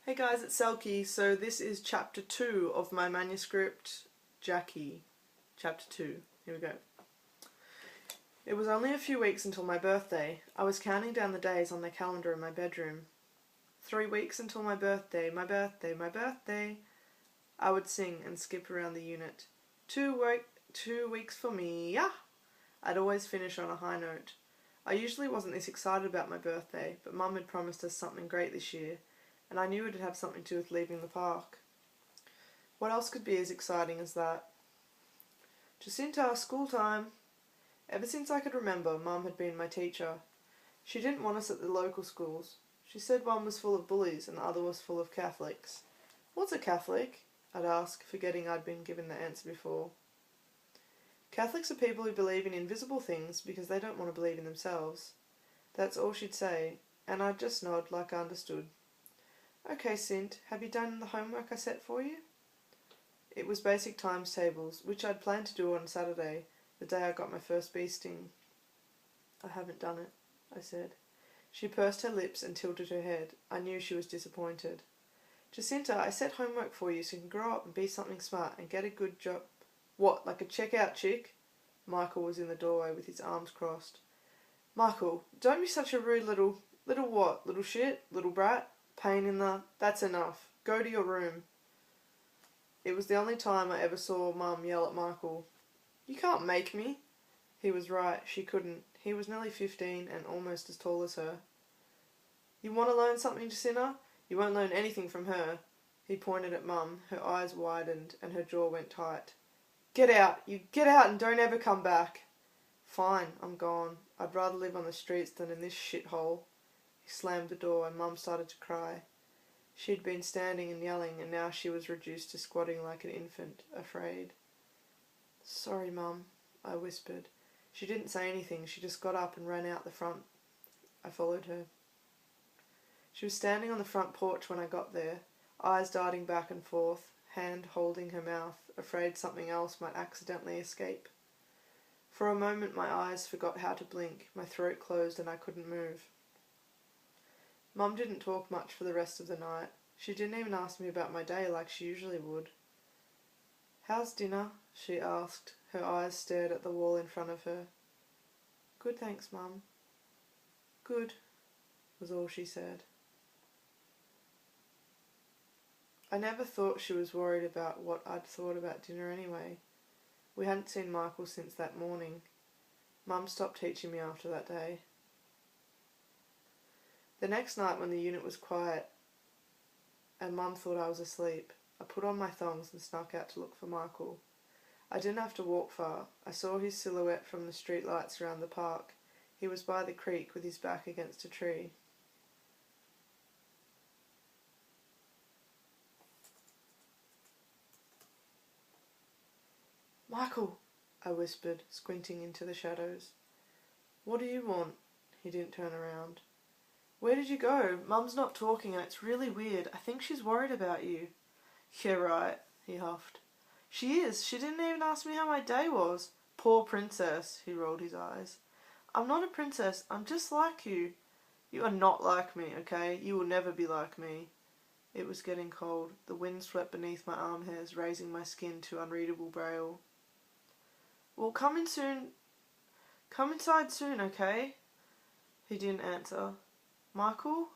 Hey guys, it's Selkie. So this is chapter 2 of my manuscript, Jackie. Chapter 2. Here we go. It was only a few weeks until my birthday. I was counting down the days on the calendar in my bedroom. 3 weeks until my birthday, my birthday, my birthday. I would sing and skip around the unit. 2 weeks for me, yeah. I'd always finish on a high note. I usually wasn't this excited about my birthday, but Mum had promised us something great this year, and I knew it'd have something to do with leaving the park. What else could be as exciting as that? Jacinta, school time. Ever since I could remember, Mum had been my teacher. She didn't want us at the local schools. She said one was full of bullies and the other was full of Catholics. What's a Catholic? I'd ask, forgetting I'd been given the answer before. Catholics are people who believe in invisible things because they don't want to believe in themselves. That's all she'd say, and I'd just nod like I understood. Okay, Sint, have you done the homework I set for you? It was basic times tables, which I'd planned to do on Saturday, the day I got my first bee sting. I haven't done it, I said. She pursed her lips and tilted her head. I knew she was disappointed. Jacinta, I set homework for you so you can grow up and be something smart and get a good job. What, like a checkout chick? Michael was in the doorway with his arms crossed. Michael, don't be such a rude little what? Little shit? Little brat? Pain in the... That's enough. Go to your room. It was the only time I ever saw Mum yell at Michael. You can't make me. He was right, she couldn't. He was nearly 15 and almost as tall as her. You want to learn something, Jacinta? You won't learn anything from her. He pointed at Mum. Her eyes widened and her jaw went tight. Get out! You get out and don't ever come back. Fine, I'm gone. I'd rather live on the streets than in this shithole. He slammed the door and Mum started to cry. She'd been standing and yelling and now she was reduced to squatting like an infant, afraid. Sorry, Mum, I whispered. She didn't say anything, she just got up and ran out the front. I followed her. She was standing on the front porch when I got there, eyes darting back and forth, hand holding her mouth, afraid something else might accidentally escape. For a moment my eyes forgot how to blink, my throat closed and I couldn't move. Mum didn't talk much for the rest of the night. She didn't even ask me about my day like she usually would. How's dinner? She asked. Her eyes stared at the wall in front of her. Good, thanks, Mum. Good, was all she said. I never thought she was worried about what I'd thought about dinner anyway. We hadn't seen Michael since that morning. Mum stopped teaching me after that day. The next night when the unit was quiet and Mum thought I was asleep, I put on my thongs and snuck out to look for Michael. I didn't have to walk far. I saw his silhouette from the street lights around the park. He was by the creek with his back against a tree. Michael, I whispered, squinting into the shadows. What do you want? He didn't turn around. Where did you go? Mum's not talking and it's really weird. I think she's worried about you. Yeah, right, he huffed. She is. She didn't even ask me how my day was. Poor princess, he rolled his eyes. I'm not a princess. I'm just like you. You are not like me, okay? You will never be like me. It was getting cold. The wind swept beneath my arm hairs, raising my skin to unreadable braille. Well, come in soon. Come inside soon, okay? He didn't answer. Michael?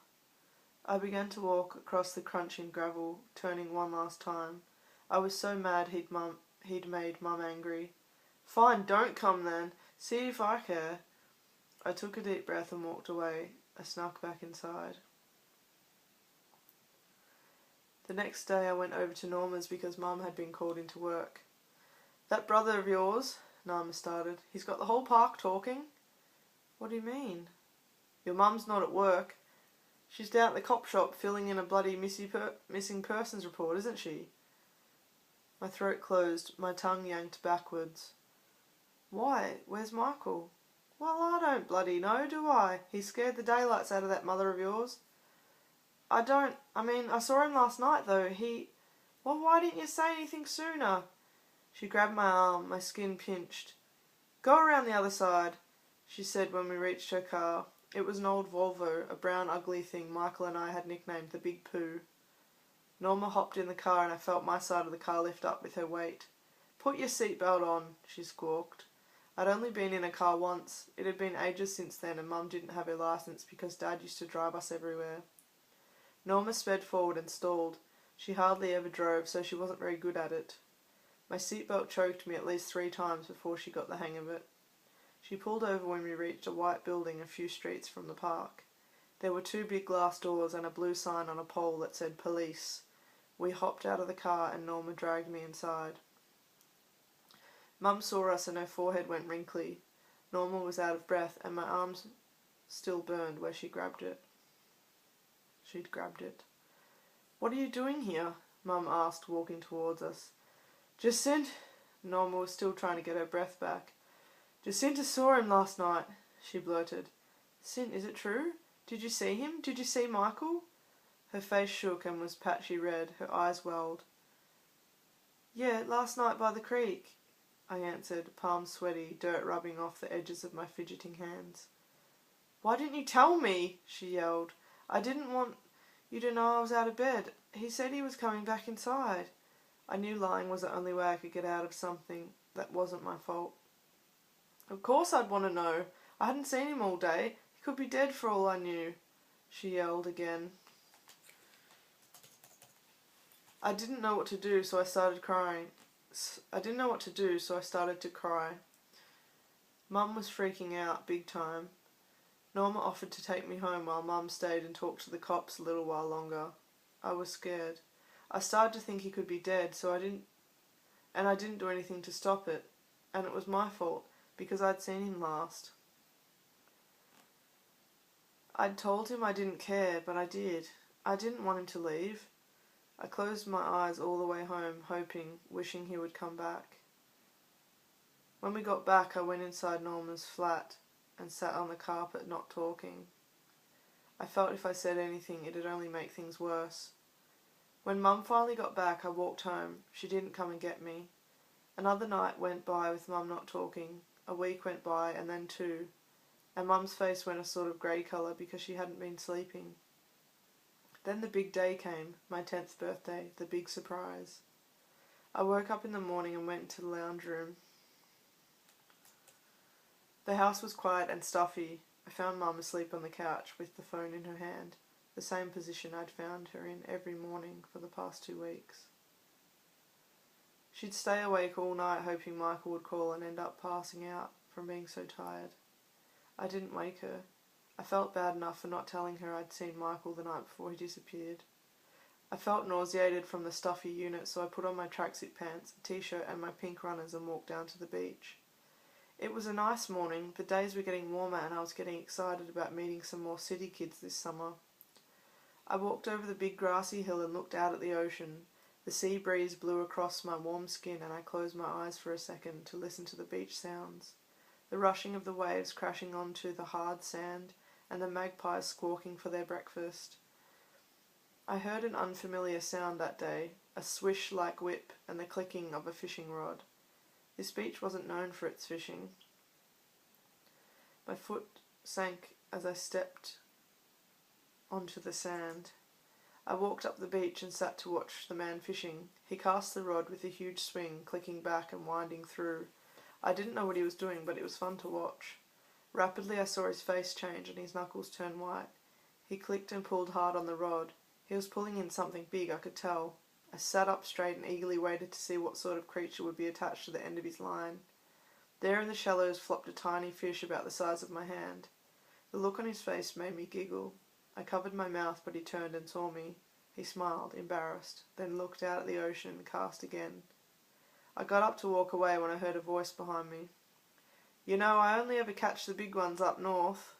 I began to walk across the crunching gravel, turning one last time. I was so mad he'd made Mum angry. Fine, don't come then. See if I care. I took a deep breath and walked away. I snuck back inside. The next day I went over to Norma's because Mum had been called into work. That brother of yours, Norma started, he's got the whole park talking. What do you mean? Your mum's not at work. She's down at the cop shop filling in a bloody missing persons report, isn't she? My throat closed, my tongue yanked backwards. Why? Where's Michael? Well, I don't bloody know, do I? He scared the daylights out of that mother of yours. I saw him last night, though. Well, why didn't you say anything sooner? She grabbed my arm, my skin pinched. Go around the other side, she said when we reached her car. It was an old Volvo, a brown ugly thing Michael and I had nicknamed the Big Pooh. Norma hopped in the car and I felt my side of the car lift up with her weight. "Put your seatbelt on," she squawked. I'd only been in a car once. It had been ages since then and Mum didn't have her licence because Dad used to drive us everywhere. Norma sped forward and stalled. She hardly ever drove, so she wasn't very good at it. My seatbelt choked me at least 3 times before she got the hang of it. She pulled over when we reached a white building a few streets from the park. There were 2 big glass doors and a blue sign on a pole that said police. We hopped out of the car and Norma dragged me inside. Mum saw us and her forehead went wrinkly. Norma was out of breath and my arms still burned where she'd grabbed it. "What are you doing here?" Mum asked, walking towards us. "Jacinta," Norma was still trying to get her breath back. "Jacinta saw him last night," she blurted. "Cint, is it true? Did you see him? Did you see Michael?" Her face shook and was patchy red, her eyes welled. "Yeah, last night by the creek," I answered, palms sweaty, dirt rubbing off the edges of my fidgeting hands. "Why didn't you tell me?" she yelled. "I didn't want you to know I was out of bed. He said he was coming back inside." I knew lying was the only way I could get out of something that wasn't my fault. "Of course I'd want to know. I hadn't seen him all day. He could be dead for all I knew," she yelled again. I didn't know what to do, so I started to cry. Mum was freaking out big time. Norma offered to take me home while Mum stayed and talked to the cops a little while longer. I was scared. I started to think he could be dead, I didn't do anything to stop it. And it was my fault, because I'd seen him last. I'd told him I didn't care, but I did. I didn't want him to leave. I closed my eyes all the way home, hoping, wishing he would come back. When we got back, I went inside Norma's flat and sat on the carpet, not talking. I felt if I said anything, it'd only make things worse. When Mum finally got back, I walked home. She didn't come and get me. Another night went by with Mum not talking. A week went by, and then 2. And Mum's face went a sort of grey colour because she hadn't been sleeping. Then the big day came, my 10th birthday, the big surprise. I woke up in the morning and went into the lounge room. The house was quiet and stuffy. I found Mum asleep on the couch with the phone in her hand, the same position I'd found her in every morning for the past 2 weeks. She'd stay awake all night hoping Michael would call and end up passing out from being so tired. I didn't wake her. I felt bad enough for not telling her I'd seen Michael the night before he disappeared. I felt nauseated from the stuffy unit, so I put on my tracksuit pants, a t-shirt and my pink runners and walked down to the beach. It was a nice morning. The days were getting warmer and I was getting excited about meeting some more city kids this summer. I walked over the big grassy hill and looked out at the ocean. The sea breeze blew across my warm skin and I closed my eyes for a second to listen to the beach sounds. The rushing of the waves crashing onto the hard sand and the magpies squawking for their breakfast. I heard an unfamiliar sound that day, a swish like whip and the clicking of a fishing rod. This beach wasn't known for its fishing. My foot sank as I stepped onto the sand. I walked up the beach and sat to watch the man fishing. He cast the rod with a huge swing, clicking back and winding through. I didn't know what he was doing, but it was fun to watch. Rapidly I saw his face change and his knuckles turn white. He clicked and pulled hard on the rod. He was pulling in something big, I could tell. I sat up straight and eagerly waited to see what sort of creature would be attached to the end of his line. There in the shallows flopped a tiny fish about the size of my hand. The look on his face made me giggle. I covered my mouth, but he turned and saw me. He smiled, embarrassed, then looked out at the ocean and cast again. I got up to walk away when I heard a voice behind me. "You know, I only ever catch the big ones up north."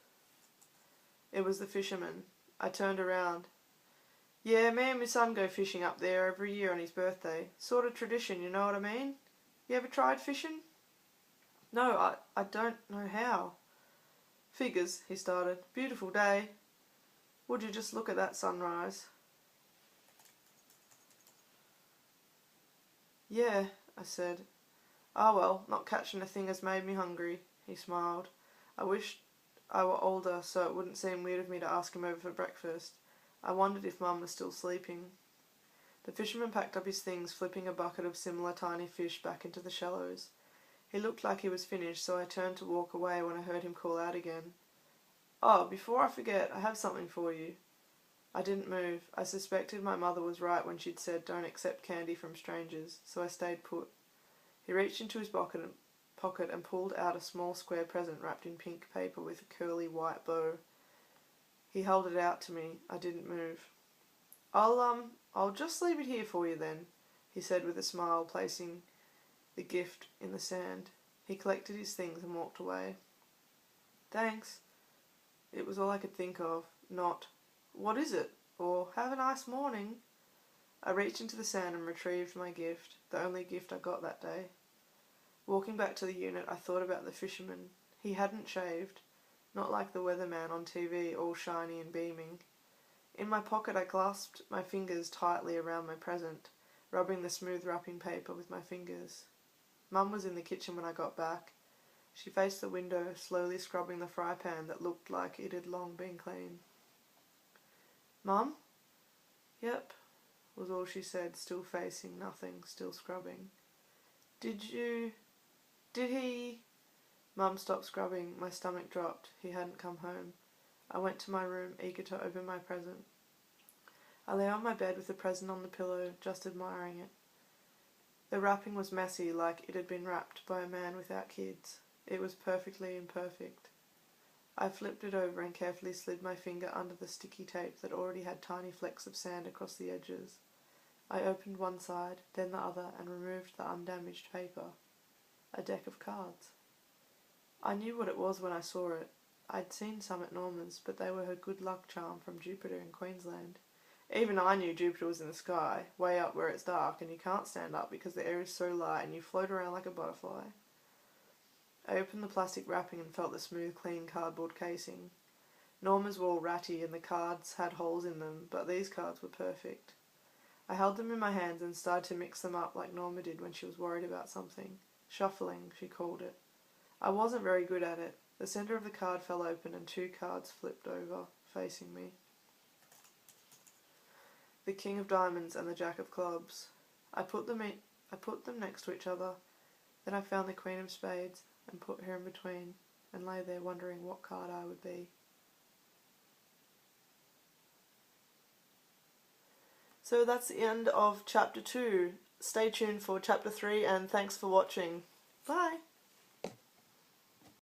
It was the fisherman. I turned around. "Yeah, me and my son go fishing up there every year on his birthday. Sort of tradition, you know what I mean? You ever tried fishing?" "No, I don't know how." "Figures," he started. "Beautiful day. Would you just look at that sunrise?" "Yeah," I said. "Ah well, not catching a thing has made me hungry." He smiled. I wished I were older so it wouldn't seem weird of me to ask him over for breakfast. I wondered if Mum was still sleeping. The fisherman packed up his things, flipping a bucket of similar tiny fish back into the shallows. He looked like he was finished, so I turned to walk away when I heard him call out again. "Oh, before I forget, I have something for you." I didn't move. I suspected my mother was right when she'd said don't accept candy from strangers, so I stayed put. He reached into his pocket and pulled out a small square present wrapped in pink paper with a curly white bow. He held it out to me. I didn't move. I'll just leave it here for you then," he said with a smile, placing the gift in the sand. He collected his things and walked away. "Thanks." It was all I could think of, not, "What is it?" or "Have a nice morning." I reached into the sand and retrieved my gift, the only gift I got that day. Walking back to the unit, I thought about the fisherman. He hadn't shaved, not like the weatherman on TV, all shiny and beaming. In my pocket, I clasped my fingers tightly around my present, rubbing the smooth wrapping paper with my fingers. Mum was in the kitchen when I got back. She faced the window, slowly scrubbing the fry pan that looked like it had long been clean. "Mum?" "Yep," was all she said, still facing nothing, still scrubbing. Did he... Mum stopped scrubbing. My stomach dropped. He hadn't come home. I went to my room, eager to open my present. I lay on my bed with the present on the pillow, just admiring it. The wrapping was messy, like it had been wrapped by a man without kids. It was perfectly imperfect. I flipped it over and carefully slid my finger under the sticky tape that already had tiny flecks of sand across the edges. I opened one side, then the other, and removed the undamaged paper. A deck of cards. I knew what it was when I saw it. I'd seen some at Norman's, but they were her good luck charm from Jupiter in Queensland. Even I knew Jupiter was in the sky, way up where it's dark and you can't stand up because the air is so light and you float around like a butterfly. I opened the plastic wrapping and felt the smooth, clean cardboard casing. Norma's were all ratty and the cards had holes in them, but these cards were perfect. I held them in my hands and started to mix them up like Norma did when she was worried about something. Shuffling, she called it. I wasn't very good at it. The centre of the card fell open and 2 cards flipped over, facing me. The King of Diamonds and the Jack of Clubs. I put them next to each other. Then I found the Queen of Spades and put her in between, and lay there wondering what card I would be. So that's the end of chapter 2. Stay tuned for chapter 3 and thanks for watching. Bye!